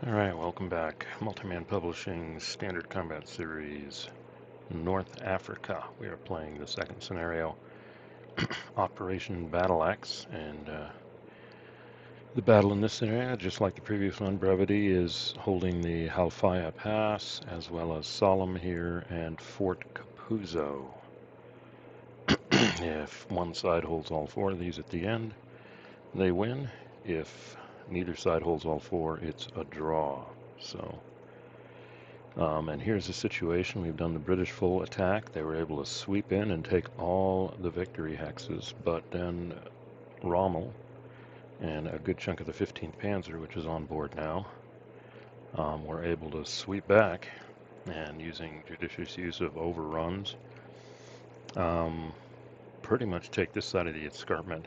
Alright, welcome back. Multi-Man Publishing Standard Combat Series, North Africa. We are playing the second scenario, Operation BattleAxe, and the battle in this scenario, just like the previous one, Brevity is holding the Halfaya Pass, as well as Sollum here and Fort Capuzzo. If one side holds all four of these at the end, they win. If neither side holds all four, it's a draw. And here's the situation. We've done the British full attack. They were able to sweep in and take all the victory hexes, but then Rommel and a good chunk of the 15th Panzer, which is on board now, were able to sweep back and using judicious use of overruns, pretty much take this side of the escarpment,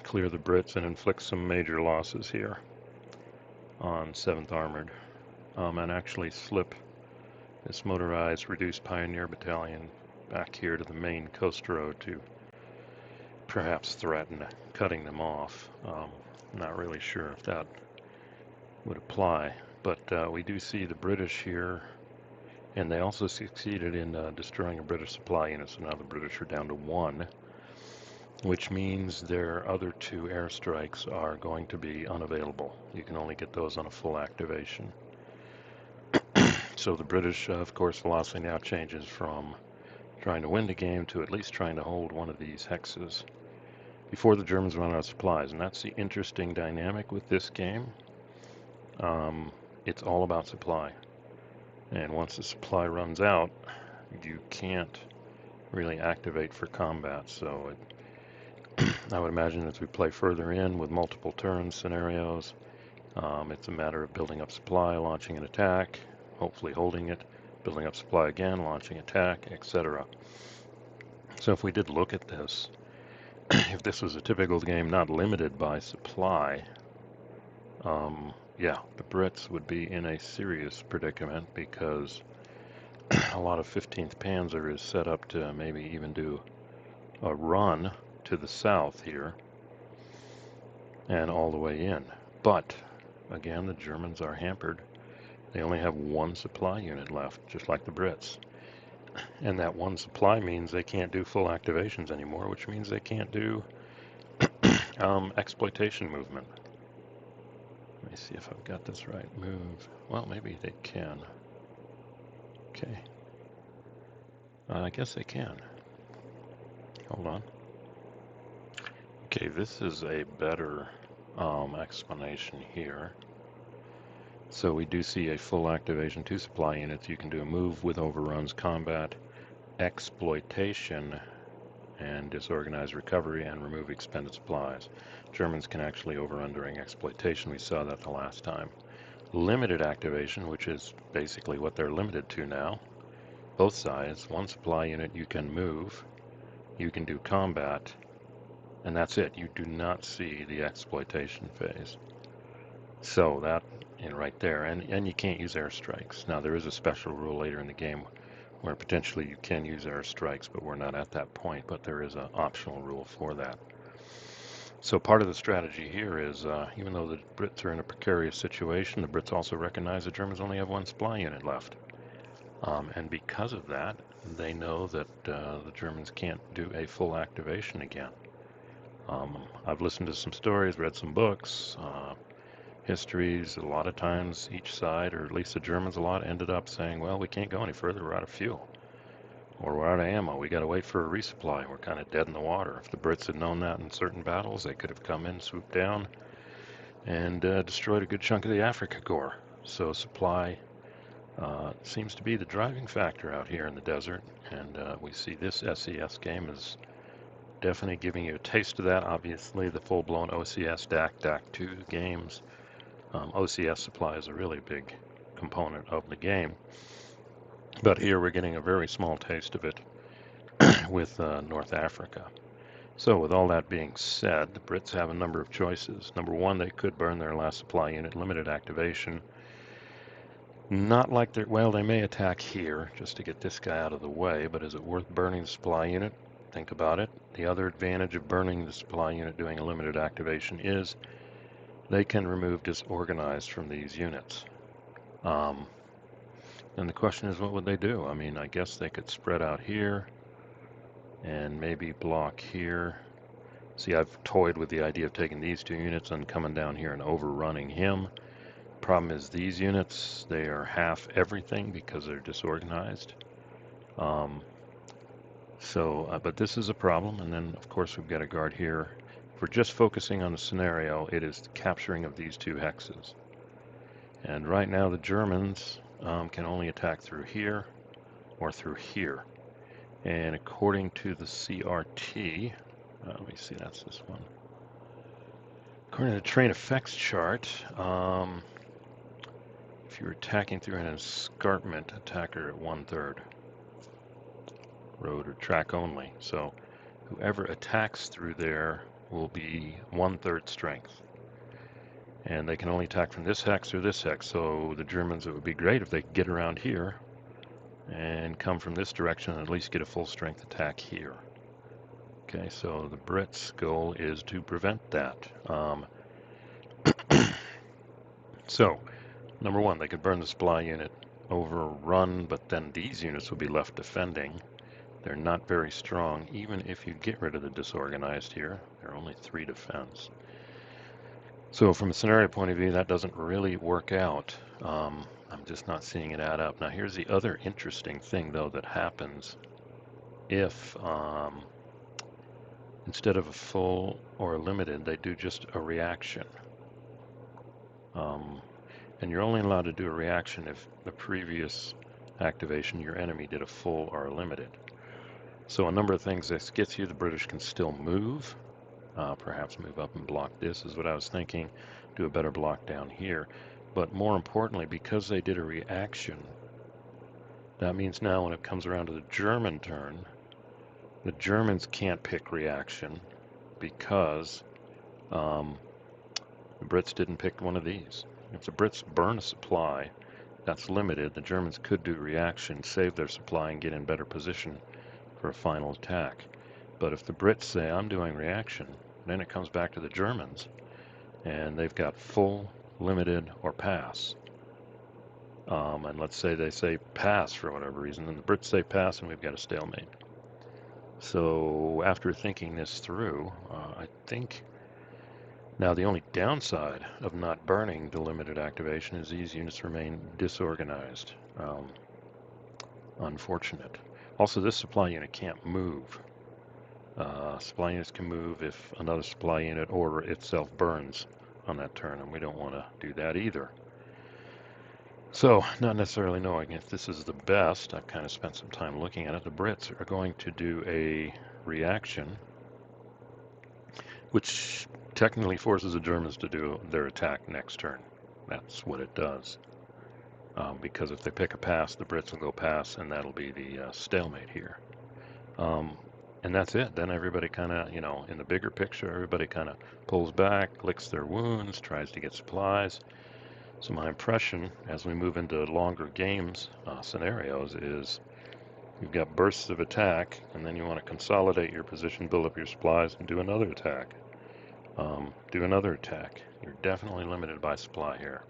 clear the Brits, and inflict some major losses here on 7th Armored, and actually slip this motorized reduced pioneer battalion back here to the main coast road to perhaps threaten cutting them off. Not really sure if that would apply, but we do see the British here, and they also succeeded in destroying a British supply unit, so now the British are down to one, which means their other two airstrikes are going to be unavailable. You can only get those on a full activation. So the British, of course, philosophy now changes from trying to win the game to at least trying to hold one of these hexes before the Germans run out of supplies. And that's the interesting dynamic with this game. It's all about supply. And once the supply runs out, you can't really activate for combat. So I would imagine as we play further in with multiple turn scenarios, it's a matter of building up supply, launching an attack, hopefully holding it, building up supply again, launching attack, etc. So if we did look at this, if this was a typical game not limited by supply, yeah, the Brits would be in a serious predicament because a lot of 15th Panzer is set up to maybe even do a run to the south here and all the way in. But again, the Germans are hampered. They only have one supply unit left, just like the Brits. And that one supply means they can't do full activations anymore, which means they can't do exploitation movement. Let me see if I've got this right. Move. Well, maybe they can. Okay. I guess they can. Hold on. Okay, this is a better explanation here. So we do see a full activation, 2 supply units. You can do a move with overruns, combat, exploitation, and disorganized recovery, and remove expended supplies. Germans can actually overrun during exploitation. We saw that the last time. Limited activation, which is basically what they're limited to now. Both sides, 1 supply unit you can move, you can do combat, and that's it. You do not see the exploitation phase. So that right there, and you can't use airstrikes. Now there is a special rule later in the game where potentially you can use airstrikes, but we're not at that point, but there is an optional rule for that. So part of the strategy here is, even though the Brits are in a precarious situation, the Brits also recognize the Germans only have 1 supply unit left. And because of that, they know that the Germans can't do a full activation again. I've listened to some stories, read some books, histories. A lot of times each side, or at least the Germans a lot, ended up saying, well, we can't go any further, we're out of fuel. Or we're out of ammo, we got to wait for a resupply, we're kind of dead in the water. If the Brits had known that in certain battles, they could have come in, swooped down, and destroyed a good chunk of the Africa Corps. So supply seems to be the driving factor out here in the desert, and we see this SCS game is definitely giving you a taste of that. Obviously, the full-blown OCS DAC, DAC2 games, OCS supply is a really big component of the game. But here we're getting a very small taste of it with North Africa. So with all that being said, the Brits have a number of choices. Number one, they could burn their last supply unit, limited activation. Not like they're, well, they may attack here just to get this guy out of the way, but is it worth burning the supply unit? Think about it. The other advantage of burning the supply unit doing a limited activation is they can remove disorganized from these units. And the question is, what would they do? I mean, I guess they could spread out here and maybe block here. See, I've toyed with the idea of taking these two units and coming down here and overrunning him. Problem is these units, they are half everything because they're disorganized. But this is a problem, and then of course we've got a guard here. If we're just focusing on the scenario, it is the capturing of these two hexes. And right now the Germans can only attack through here or through here. And according to the CRT, let me see, that's this one. According to the terrain effects chart, if you're attacking through an escarpment, attacker at 1/3. Road or track only. So whoever attacks through there will be 1/3 strength. And they can only attack from this hex or this hex. So the Germans, it would be great if they could get around here and come from this direction and at least get a full strength attack here. Okay, so the Brits' goal is to prevent that. So, number one, they could burn the supply unit, overrun, but then these units will be left defending. They're not very strong, even if you get rid of the disorganized here. They're only 3 defense. So from a scenario point of view, that doesn't really work out. I'm just not seeing it add up. Now here's the other interesting thing, though, that happens if instead of a full or a limited, they do just a reaction. And you're only allowed to do a reaction if the previous activation, your enemy did a full or a limited. So a number of things this gets you. The British can still move, perhaps move up and block this is what I was thinking, do a better block down here. But more importantly, because they did a reaction, that means now when it comes around to the German turn, the Germans can't pick reaction because the Brits didn't pick one of these. If the Brits burn a supply that's limited, the Germans could do reaction, save their supply, and get in better position for a final attack. But if the Brits say, I'm doing reaction, then it comes back to the Germans, and they've got full, limited, or pass. And let's say they say pass for whatever reason, and the Brits say pass, and we've got a stalemate. So after thinking this through, I think now the only downside of not burning the limited activation is these units remain disorganized. Unfortunate. Also, this supply unit can't move. Supply units can move if another supply unit or itself burns on that turn, and we don't want to do that either. So, not necessarily knowing if this is the best, I've kind of spent some time looking at it. The Brits are going to do a reaction, which technically forces the Germans to do their attack next turn. That's what it does. Because if they pick a pass, the Brits will go pass, and that'll be the stalemate here. And that's it. Then everybody kind of, in the bigger picture, everybody kind of pulls back, licks their wounds, tries to get supplies. So my impression as we move into longer games scenarios is you've got bursts of attack, and then you want to consolidate your position, build up your supplies, and do another attack. You're definitely limited by supply here.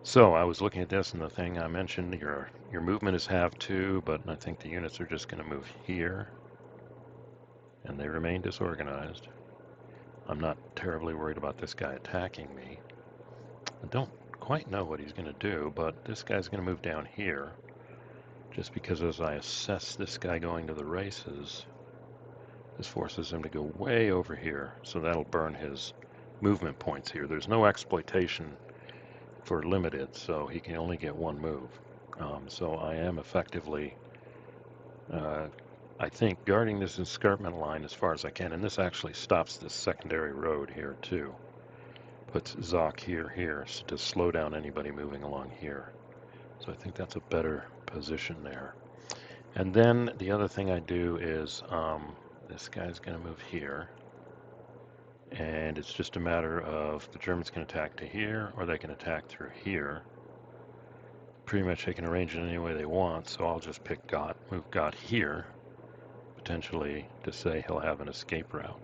So I was looking at this, and the thing I mentioned, your movement is half 2, but I think the units are just going to move here, and they remain disorganized. I'm not terribly worried about this guy attacking me. I don't quite know what he's going to do, but this guy's going to move down here, just because as I assess this guy going to the races, this forces him to go way over here, so that'll burn his movement points here. There's no exploitation for limited, so he can only get one move. So I am effectively, I think, guarding this escarpment line as far as I can, and this actually stops this secondary road here too. Puts Zoc here to slow down anybody moving along here. So I think that's a better position there. And then the other thing I do is this guy's going to move here, and it's just a matter of the Germans can attack to here, or they can attack through here. Pretty much they can arrange it any way they want, so I'll just pick Gott, move Gott here, potentially to say he'll have an escape route.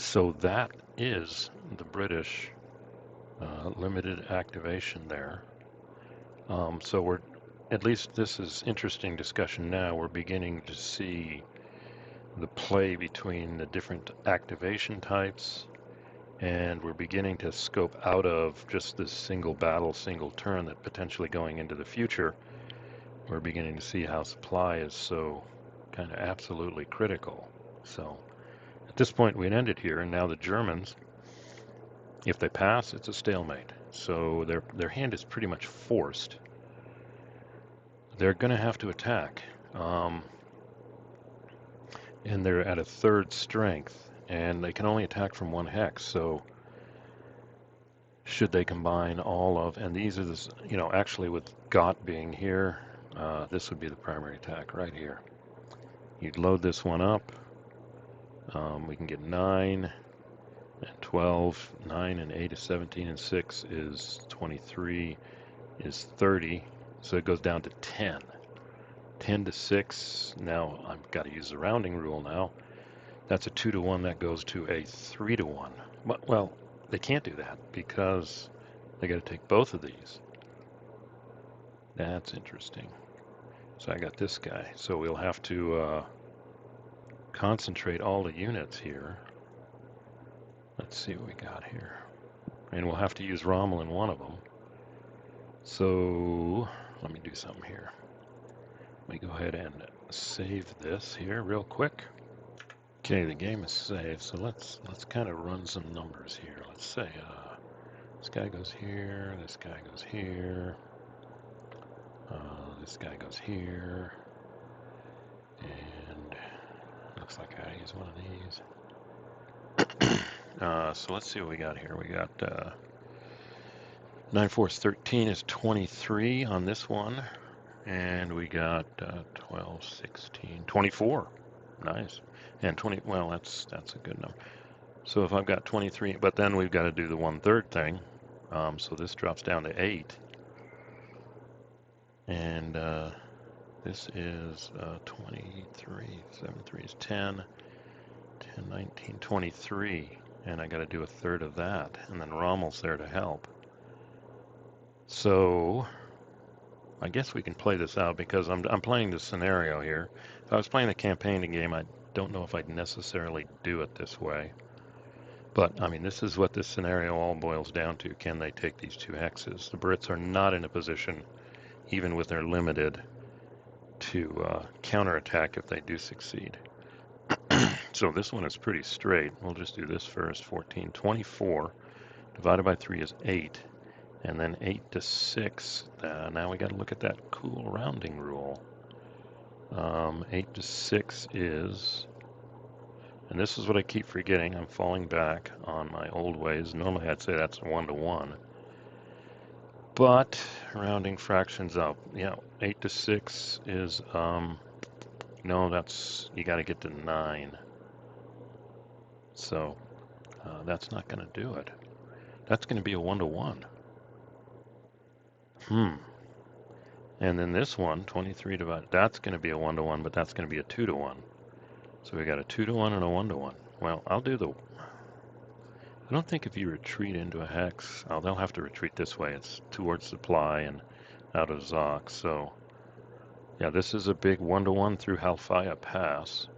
So that is the British limited activation there. So we're, at least this is interesting discussion now, we're beginning to see the play between the different activation types, and we're beginning to scope out of just this single battle, single turn that potentially going into the future, we're beginning to see how supply is so kind of absolutely critical. So at this point we'd ended here, and now the Germans, if they pass, it's a stalemate. So their hand is pretty much forced. They're going to have to attack. And they're at a third strength, and they can only attack from one hex. So should they combine all of, and these are this, you know, actually with Gott being here, this would be the primary attack right here. You'd load this one up. We can get 9 and 12. 9 and 8 is 17, and 6 is 23, is 30. So it goes down to 10. 10 to 6. Now I've got to use the rounding rule now. That's a 2 to 1. That goes to a 3 to 1. Well, they can't do that because they got to take both of these. That's interesting. So I got this guy. So we'll have to concentrate all the units here. Let's see what we got here. And we'll have to use Rommel in one of them. So let me do something here. Let me go ahead and save this here real quick. Okay, the game is saved, so let's kind of run some numbers here. Let's say this guy goes here, this guy goes here, this guy goes here, and looks like I use one of these. So let's see what we got here. We got 9 4 13 is 23 on this one, and we got 12 16 24. Nice. And 20, well, that's a good number. So if I've got 23, but then we've got to do the 1/3 thing. So this drops down to 8. And this is 23, 7 3 is 10, 10, 19, 23. And I got to do 1/3 of that. And then Rommel's there to help. So I guess we can play this out because I'm playing this scenario here. If I was playing the campaign game, I don't know if I'd necessarily do it this way. But, I mean, this is what this scenario all boils down to. Can they take these 2 hexes? The Brits are not in a position, even with their limited, to counterattack if they do succeed. So this one is pretty straight. We'll just do this first. 14, 24 divided by 3 is 8. And then 8 to 6. Now we got to look at that cool rounding rule. 8 to 6 is, and this is what I keep forgetting. I'm falling back on my old ways. Normally I'd say that's 1 to 1. But rounding fractions up. Yeah, 8 to 6 is, no, that's, you got to get to 9. So that's not going to do it. That's going to be a 1 to 1. And then this one, 23 divided, that's going to be a 1 to 1, but that's going to be a 2 to 1. So we got a 2 to 1 and a 1 to 1. Well, I'll do the, I don't think if you retreat into a hex, they'll have to retreat this way. It's towards supply and out of Zoc. So yeah, this is a big 1 to 1 through Halfaya Pass.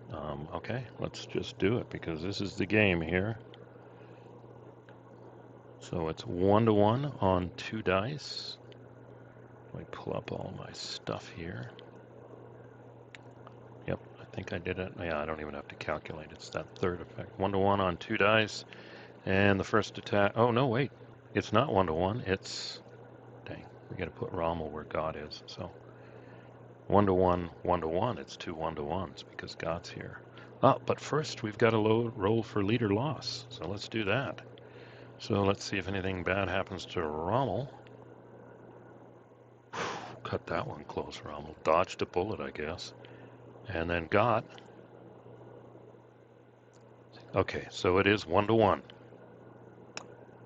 Okay, let's just do it because this is the game here. So it's 1 to 1 on 2 dice. Let me pull up all my stuff here. Yep, I think I did it. Yeah, I don't even have to calculate. It's that third effect. 1 to 1 on 2 dice. And the first attack. Oh, no, wait. It's not 1 to 1. It's, dang, we got to put Rommel where God is. So 1 to 1, 1 to 1. It's 2 1 to 1s because God's here. But first we've got to roll for leader loss. So let's do that. So let's see if anything bad happens to Rommel. Cut that one close, Rommel. Dodged a bullet, I guess. And then Gott. Okay, so it is 1 to 1.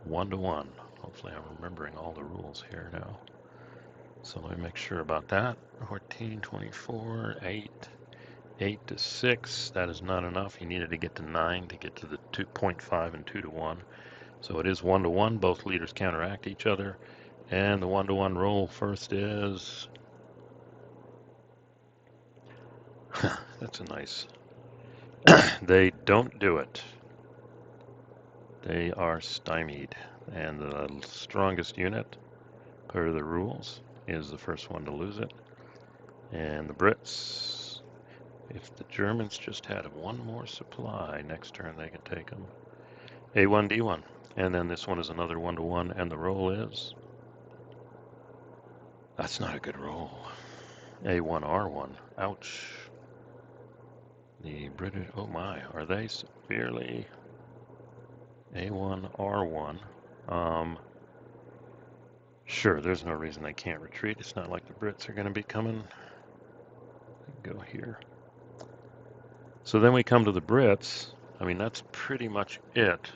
1 to 1. Hopefully I'm remembering all the rules here now. So let me make sure about that. 14, 24, 8, 8 to 6. That is not enough. He needed to get to 9 to get to the 2.5 and 2 to 1. So it is 1 to 1. Both leaders counteract each other. And the 1 to 1 roll first is... That's a nice... They don't do it. They are stymied. And the strongest unit, per the rules, is the first one to lose it. And the Brits, if the Germans just had one more supply, next turn they could take them. A1, D1. And then this one is another 1 to 1, and the roll is... That's not a good roll. A1, R1. Ouch. The British... Oh my, are they severely... A1, R1. Sure, there's no reason they can't retreat. It's not like the Brits are going to be coming. Go here. So then we come to the Brits. I mean, that's pretty much it.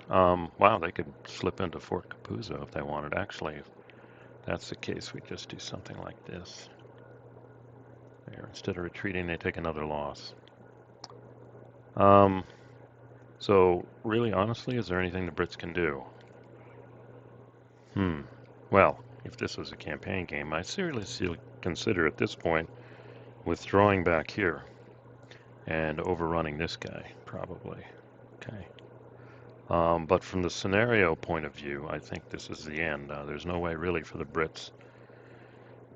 Wow, they could slip into Fort Capuzzo if they wanted. Actually, if that's the case, we just do something like this. There, instead of retreating, they take another loss. So really, honestly, is there anything the Brits can do? Well, if this was a campaign game, I seriously consider at this point withdrawing back here and overrunning this guy, probably. Okay. But from the scenario point of view, I think this is the end. There's no way really for the Brits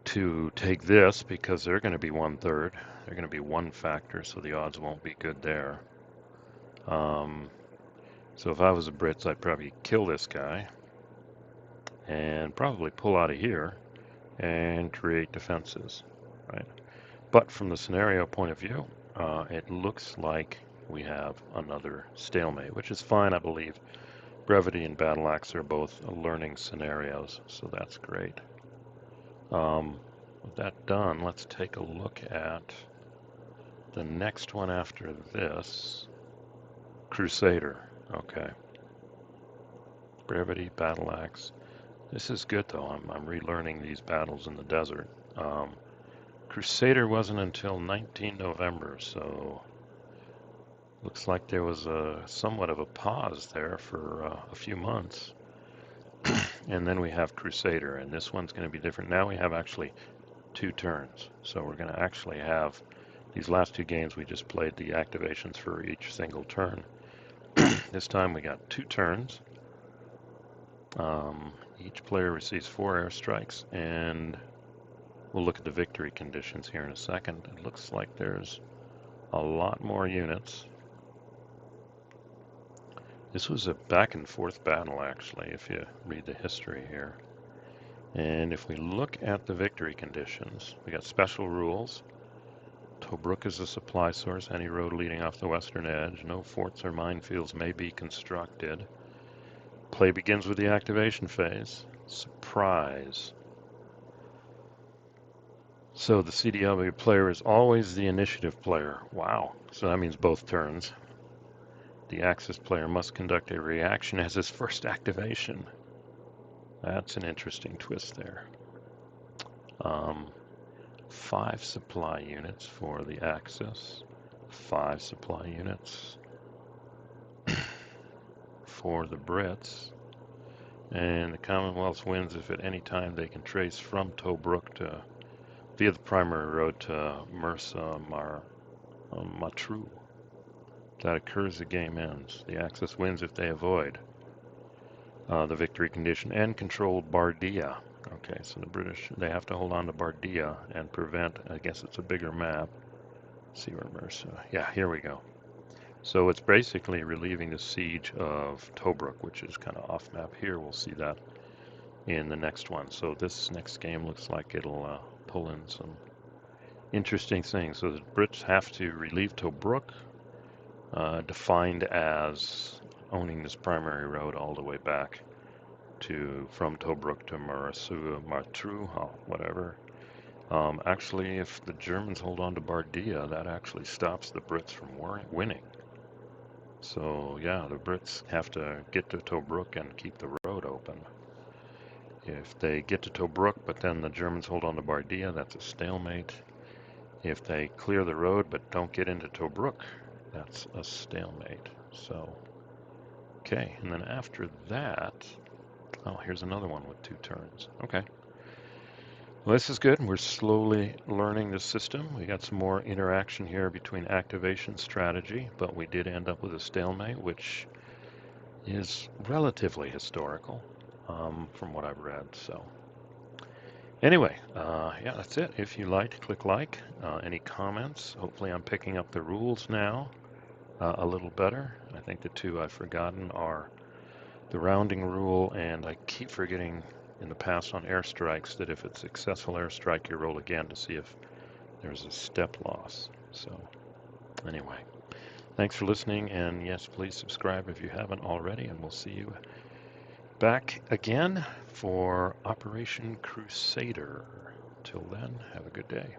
to take this because they're going to be 1/3. They're going to be 1 factor, so the odds won't be good there. So if I was the Brits, I'd probably kill this guy and probably pull out of here and create defenses, right? But from the scenario point of view, it looks like we have another stalemate, which is fine, I believe. Brevity and BattleAxe are both learning scenarios, so that's great. With that done, let's take a look at the next one after this. Crusader. Okay. Brevity, BattleAxe. This is good though. I'm relearning these battles in the desert. Crusader wasn't until 19 November, so looks like there was somewhat of a pause there for a few months. And then we have Crusader, and this one's going to be different. Now we have actually 2 turns. So we're going to actually have these last 2 games we just played the activations for each single turn. This time we got 2 turns. Each player receives 4 airstrikes, and we'll look at the victory conditions here in a second. It looks like there's a lot more units. This was a back and forth battle, actually, if you read the history here. And if we look at the victory conditions, we got special rules. Tobruk is a supply source, any road leading off the western edge. No forts or minefields may be constructed. Play begins with the activation phase. Surprise. So the CDW player is always the initiative player. Wow. So that means both turns. The Axis player must conduct a reaction as his first activation. That's an interesting twist there. 5 supply units for the Axis. 5 supply units for the Brits. And the Commonwealth wins if at any time they can trace from Tobruk to via the primary road to Mersa Matru. If that occurs, the game ends. The Axis wins if they avoid the victory condition and control Bardia. Okay, so the British, they have to hold on to Bardia and prevent, I guess it's a bigger map. Let's see where Mersa, yeah, here we go. So it's basically relieving the siege of Tobruk, which is kind of off map here. We'll see that in the next one. So this next game looks like it'll pull in some interesting things. So the Brits have to relieve Tobruk, defined as owning this primary road all the way back to from Tobruk to Matru, whatever. Actually, if the Germans hold on to Bardia, that actually stops the Brits from winning. So yeah, the Brits have to get to Tobruk and keep the road open. If they get to Tobruk, but then the Germans hold on to Bardia, that's a stalemate. If they clear the road but don't get into Tobruk, that's a stalemate. So, okay, and then after that, oh, here's another one with 2 turns. Okay. Well, this is good. We're slowly learning the system. We got some more interaction here between activation strategy, but we did end up with a stalemate, which is relatively historical from what I've read. So anyway, yeah, that's it. If you liked, click like. Any comments? Hopefully I'm picking up the rules now a little better. I think the 2 I've forgotten are the rounding rule, and I keep forgetting in the past on airstrikes that if it's successful airstrike, you roll again to see if there's a step loss. So anyway, thanks for listening, and yes, please subscribe if you haven't already, and we'll see you back again for Operation Crusader. Till then, have a good day.